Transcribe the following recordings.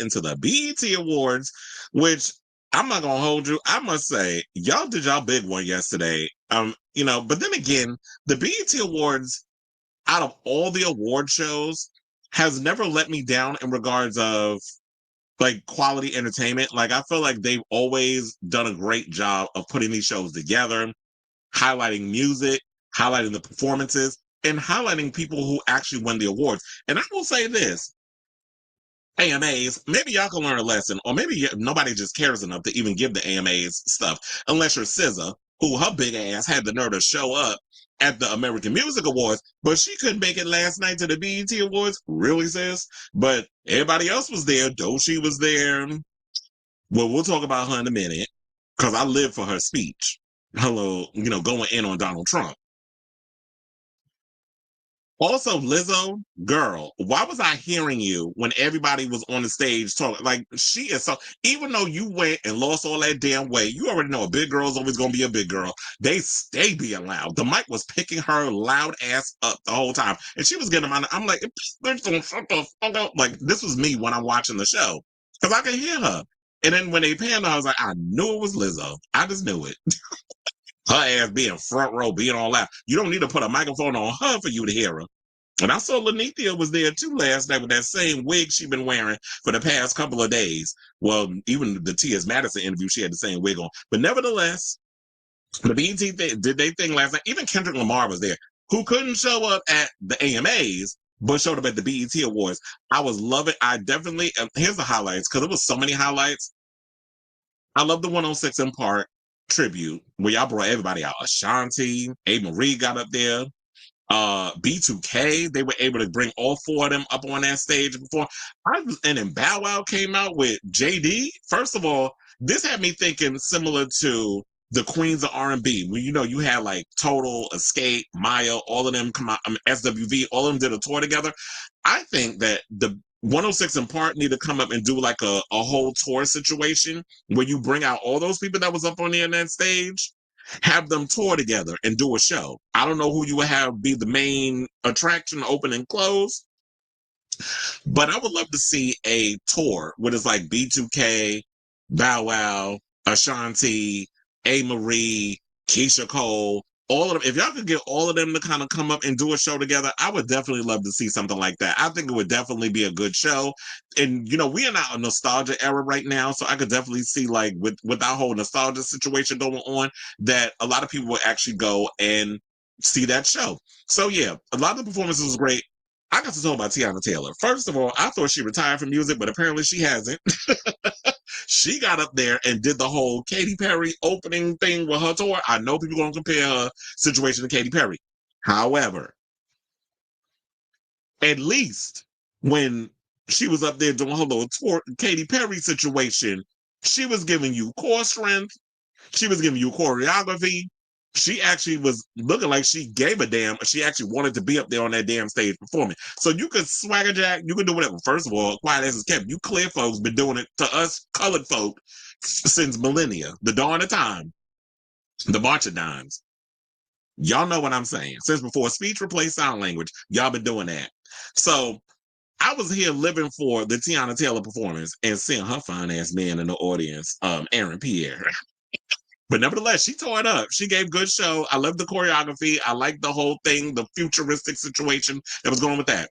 into the BET Awards, which I'm not gonna hold you. I must say, y'all did y'all big one yesterday. But then again, the BET Awards, out of all the award shows, has never let me down in regards of like quality entertainment. Like I feel like they've always done a great job of putting these shows together, highlighting music, highlighting the performances, and highlighting people who actually win the awards. And I will say this, AMAs, maybe y'all can learn a lesson, or maybe nobody just cares enough to even give the AMAs stuff, unless you're SZA, who her big ass had the nerve to show up at the American Music Awards, but she couldn't make it last night to the BET Awards. Really, sis? But everybody else was there. Doechii was there. Well, we'll talk about her in a minute, because I live for her speech. Hello, going in on Donald Trump. Also, Lizzo, girl, why was I hearing you when everybody was on the stage talking? Like, she is so, even though you went and lost all that damn weight, you already know a big girl's always going to be a big girl. They stay being loud. The mic was picking her loud ass up the whole time. And she was getting on, I'm like, shut the fuck up. Like, this was me when I'm watching the show. Because I could hear her. And then when they panned her, I was like, I knew it was Lizzo. I just knew it. Her ass being front row, being all loud. You don't need to put a microphone on her for you to hear her. And I saw Lanithia was there too last night with that same wig she's been wearing for the past couple of days. Well, even the T.S. Madison interview, she had the same wig on. But nevertheless, the BET did their thing last night. Even Kendrick Lamar was there, who couldn't show up at the AMAs, but showed up at the BET Awards. I was loving. I definitely. Here's the highlights, because there was so many highlights. I love the 106 in Park tribute where y'all brought everybody out. Ashanti, A. Marie got up there. B2K, they were able to bring all four of them up on that stage before. And then Bow Wow came out with JD. First of all, this had me thinking similar to the Queens of R&B, when you had like Total, Escape, Maya, all of them come out, SWV, all of them did a tour together. I think that the 106 in Park need to come up and do like a whole tour situation where you bring out all those people that was up on there on that stage, have them tour together and do a show. I don't know who you would have be the main attraction, open and close, but I would love to see a tour where it's like B2K, Bow Wow, Ashanti, A. Marie, Keisha Cole, all of them. If y'all could get all of them to kind of come up and do a show together, I would definitely love to see something like that. I think it would definitely be a good show. And we are not a nostalgia era right now, so I could definitely see like with our whole nostalgia situation going on, that a lot of people would actually go and see that show. So yeah, a lot of the performances was great. I got to talk about Teyana Taylor. First of all, I thought she retired from music, but apparently she hasn't. She got up there and did the whole Katy Perry opening thing with her tour. I know people are going to compare her situation to Katy Perry. However, at least when she was up there doing her little tour, Katy Perry situation, she was giving you core strength. She was giving you choreography. She actually was looking like she gave a damn. She actually wanted to be up there on that damn stage performing. So you could swagger jack, you could do whatever. First of all, quiet as it's kept. You clear folks been doing it to us colored folk since millennia, the dawn of time, the march of dimes. Y'all know what I'm saying. Since before speech replaced sound language, y'all been doing that. So I was here living for the Teyana Taylor performance and seeing her fine ass man in the audience, Aaron Pierre. But nevertheless, she tore it up. She gave good show. I love the choreography. I like the whole thing, the futuristic situation that was going on with that.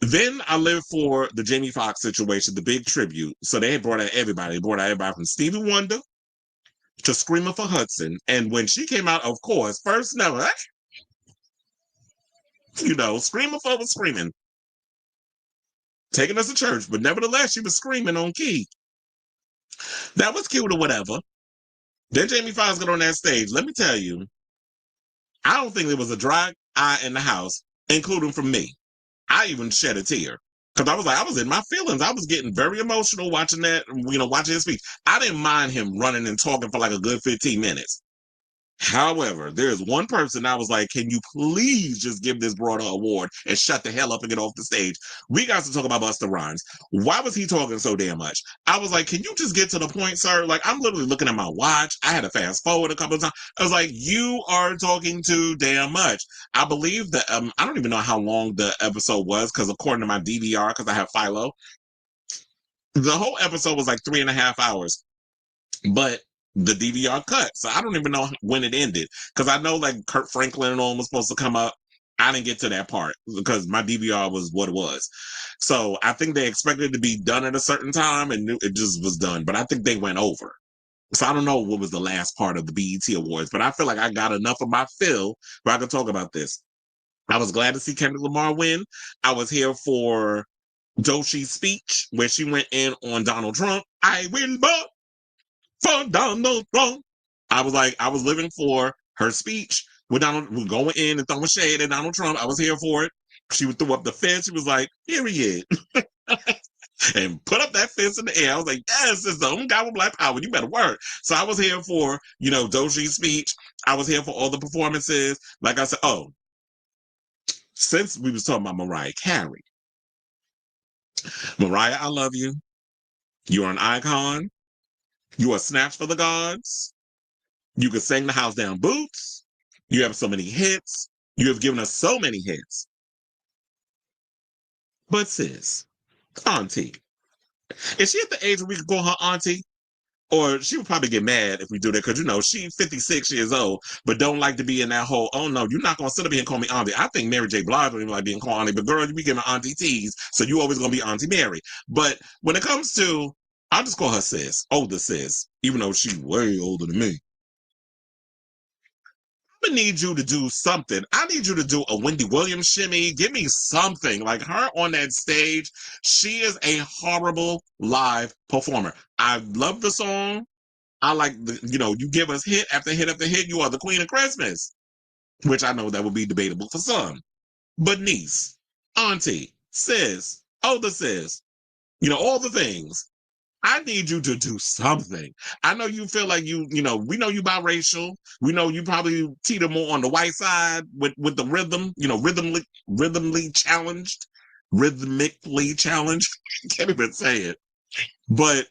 Then I lived for the Jamie Foxx situation, the big tribute. So they brought out everybody. They brought out everybody from Stevie Wonder to Screamer for Hudson. And when she came out, of course, first no, Screamer for was screaming, taking us to church. But nevertheless, she was screaming on key. That was cute or whatever. Then Jamie Foxx got on that stage. Let me tell you, I don't think there was a dry eye in the house, including from me. I even shed a tear because I was in my feelings. I was getting very emotional watching that, watching his speech. I didn't mind him running and talking for like a good 15 minutes. However, there's one person I was like, can you please just give this broad an award and shut the hell up and get off the stage? We got to talk about Busta Rhymes. Why was he talking so damn much? I was like, can you just get to the point, sir? Like, I'm literally looking at my watch. I had to fast forward a couple of times. I was like, you are talking too damn much. I believe that, I don't even know how long the episode was, because according to my DVR, because I have Philo, the whole episode was like 3.5 hours. But the DVR cut. So I don't even know when it ended. Because I know like Kurt Franklin and all was supposed to come up. I didn't get to that part because my DVR was what it was. So I think they expected it to be done at a certain time and it just was done. But I think they went over. So I don't know what was the last part of the BET Awards, but I feel like I got enough of my fill where I could talk about this. I was glad to see Kendrick Lamar win. I was here for Doshi's speech where she went in on Donald Trump. I will vote for Donald Trump. I was like, I was living for her speech with Donald, going in and throwing shade at Donald Trump. I was here for it. She would throw up the fence. She was like, period. And put up that fence in the air. I was like, yes, it's the only guy with black power. You better work. So I was here for, Doshi's speech. I was here for all the performances. Like I said, since we was talking about Mariah Carey. Mariah, I love you. You are an icon. You are snatched for the gods. You can sing the house down boots. You have so many hits. You have given us so many hits. But sis, auntie, is she at the age where we could call her auntie? Or she would probably get mad if we do that because, she's 56 years old, but don't like to be in that whole, oh no, you're not going to sit up here and call me auntie. I think Mary J. Blige don't even like being called auntie, but girl, you be giving auntie teas, so you always going to be Auntie Mary. But when it comes to, I'll just call her sis, older sis, even though she's way older than me. I need you to do something. I need you to do a Wendy Williams shimmy. Give me something. Like her on that stage. She is a horrible live performer. I love the song. I like you give us hit after hit after hit. You are the queen of Christmas, which I know that would be debatable for some. But niece, auntie, sis, older sis, all the things. I need you to do something. I know you feel like we know you biracial. We know you probably teeter more on the white side with the rhythm, rhythmically challenged. Can't even say it. But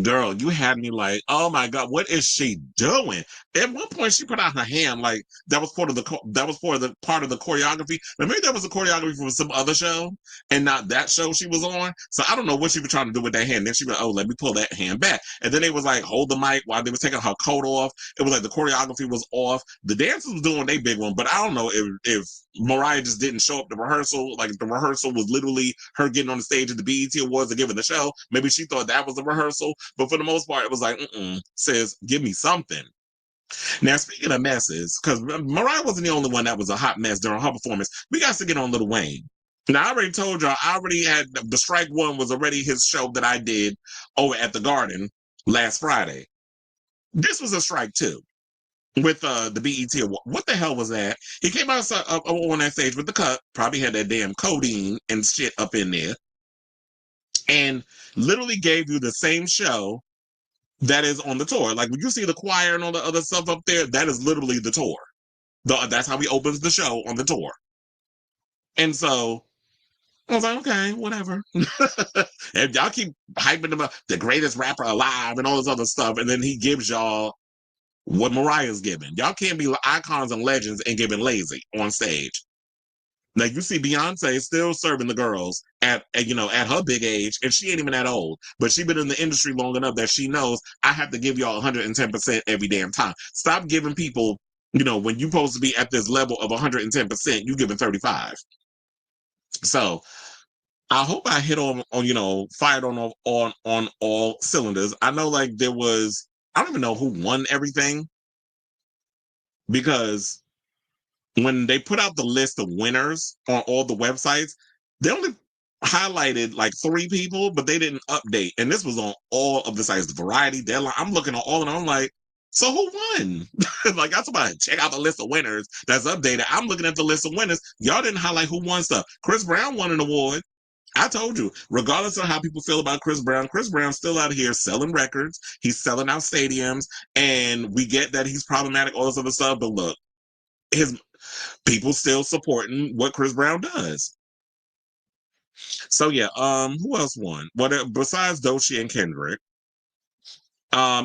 girl, you had me like, oh my God, what is she doing? At one point, she put out her hand like that was part of the part of the choreography. But maybe that was a choreography from some other show and not that show she was on. So I don't know what she was trying to do with that hand. Then she was, oh, let me pull that hand back. And then they was like, hold the mic while they was taking her coat off. It was like the choreography was off. The dancers was doing their big one, but I don't know if Mariah just didn't show up to rehearsal. Like the rehearsal was literally her getting on the stage at the BET Awards and giving the show. Maybe she thought that was the rehearsal. But for the most part, it was like, says, give me something. Now, speaking of messes, because Mariah wasn't the only one that was a hot mess during her performance, we got to get on Lil Wayne. Now, I already told y'all, I already had, the strike one was already his show that I did over at the Garden last Friday. This was a strike too with the BET Award. What the hell was that? He came out on that stage with the cup, probably had that damn codeine and shit up in there, and literally gave you the same show that is on the tour. Like when you see the choir and all the other stuff up there, that is literally the tour. That's how he opens the show on the tour. And so I was like, okay, whatever. And y'all keep hyping him up, the greatest rapper alive and all this other stuff, and then he gives y'all what Mariah's giving. Y'all can't be icons and legends and giving lazy on stage. Like you see Beyonce still serving the girls at her big age, and she ain't even that old. But she been in the industry long enough that she knows I have to give y'all 110% every damn time. Stop giving people, when you're supposed to be at this level of 110%, you giving 35. So I hope I hit on fired on all cylinders. I know like there was, I don't even know who won everything, because when they put out the list of winners on all the websites, they only highlighted like 3 people, but they didn't update. And this was on all of the sites, the Variety, Deadline. I'm looking at all and I'm like, so who won? Like, that's about to check out the list of winners that's updated. I'm looking at the list of winners. Y'all didn't highlight who won stuff. Chris Brown won an award. I told you, regardless of how people feel about Chris Brown's still out here selling records. He's selling out stadiums, and we get that he's problematic, all this other stuff. But look, his people still supporting what Chris Brown does. So yeah, who else won? What besides Doechii and Kendrick?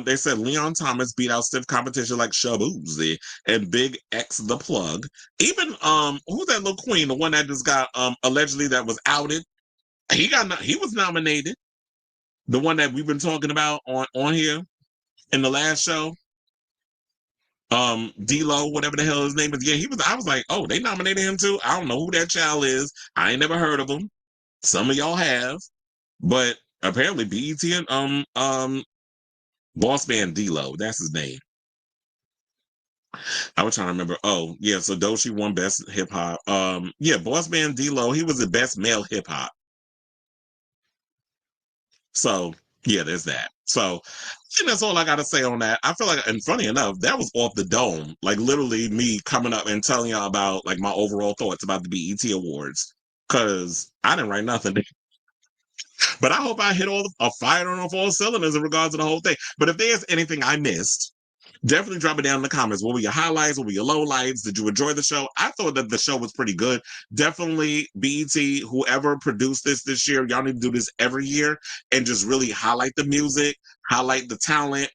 They said Leon Thomas beat out stiff competition like Shabuzi and Big X the Plug. Even who's that little queen, the one that just got allegedly that was outed? He was nominated. The one that we've been talking about on here in the last show. D-Lo, whatever the hell his name is. Yeah, he was. I was like, oh, they nominated him too. I don't know who that child is. I ain't never heard of him. Some of y'all have, but apparently BET and Boss Man D-Lo, that's his name. I was trying to remember. Oh, yeah, so Doechii won best hip hop. Yeah, Boss Man D-Lo, he was the best male hip hop. So yeah, there's that. So and that's all I gotta say on that. I feel like, and funny enough, that was off the dome. Like literally me coming up and telling y'all about like my overall thoughts about the BET Awards. Cause I didn't write nothing. But I hope I hit fired on all cylinders in regards to the whole thing. But if there's anything I missed, definitely drop it down in the comments. What were your highlights? What were your lowlights? Did you enjoy the show? I thought that the show was pretty good. Definitely BET, whoever produced this year, y'all need to do this every year and just really highlight the music, highlight the talent.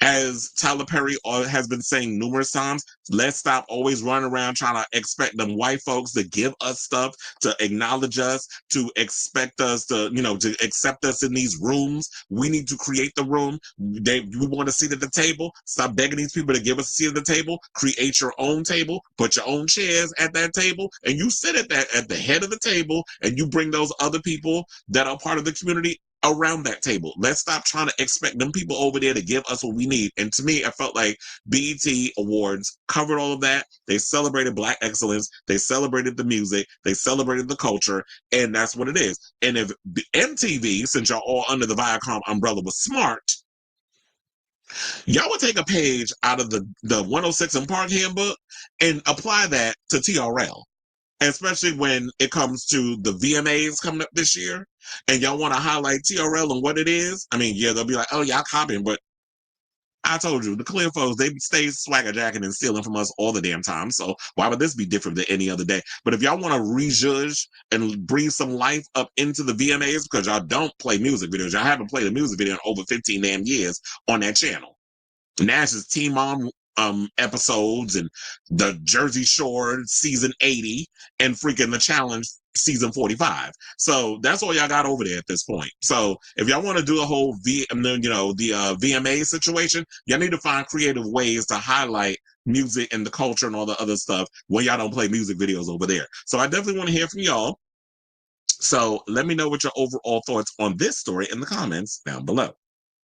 As Tyler Perry has been saying numerous times, let's stop always running around trying to expect them white folks to give us stuff, to acknowledge us, to expect us to, to accept us in these rooms. We need to create the room. We want a seat at the table. Stop begging these people to give us a seat at the table. Create your own table. Put your own chairs at that table, and you sit at the head of the table, and you bring those other people that are part of the community around that table. Let's stop trying to expect them people over there to give us what we need. And to me, I felt like BET Awards covered all of that. They celebrated Black excellence. They celebrated the music. They celebrated the culture. And that's what it is. And if MTV, since y'all all under the Viacom umbrella, was smart, y'all would take a page out of the 106 and Park handbook and apply that to TRL, especially when it comes to the VMAs coming up this year, and y'all want to highlight TRL and what it is. I mean, yeah, they'll be like, oh, y'all copying, but I told you, the clear folks, they stay swagger jacking and stealing from us all the damn time. So why would this be different than any other day? But if y'all want to rejudge and breathe some life up into the VMAs, because y'all don't play music videos, y'all haven't played a music video in over 15 damn years on that channel. Nash's Teen Mom episodes and the Jersey Shore season 80 and freaking the challenge season 45. So that's all y'all got over there at this point. So if y'all want to do a whole VMA situation, y'all need to find creative ways to highlight music and the culture and all the other stuff when y'all don't play music videos over there. So I definitely want to hear from y'all. So let me know what your overall thoughts on this story in the comments down below.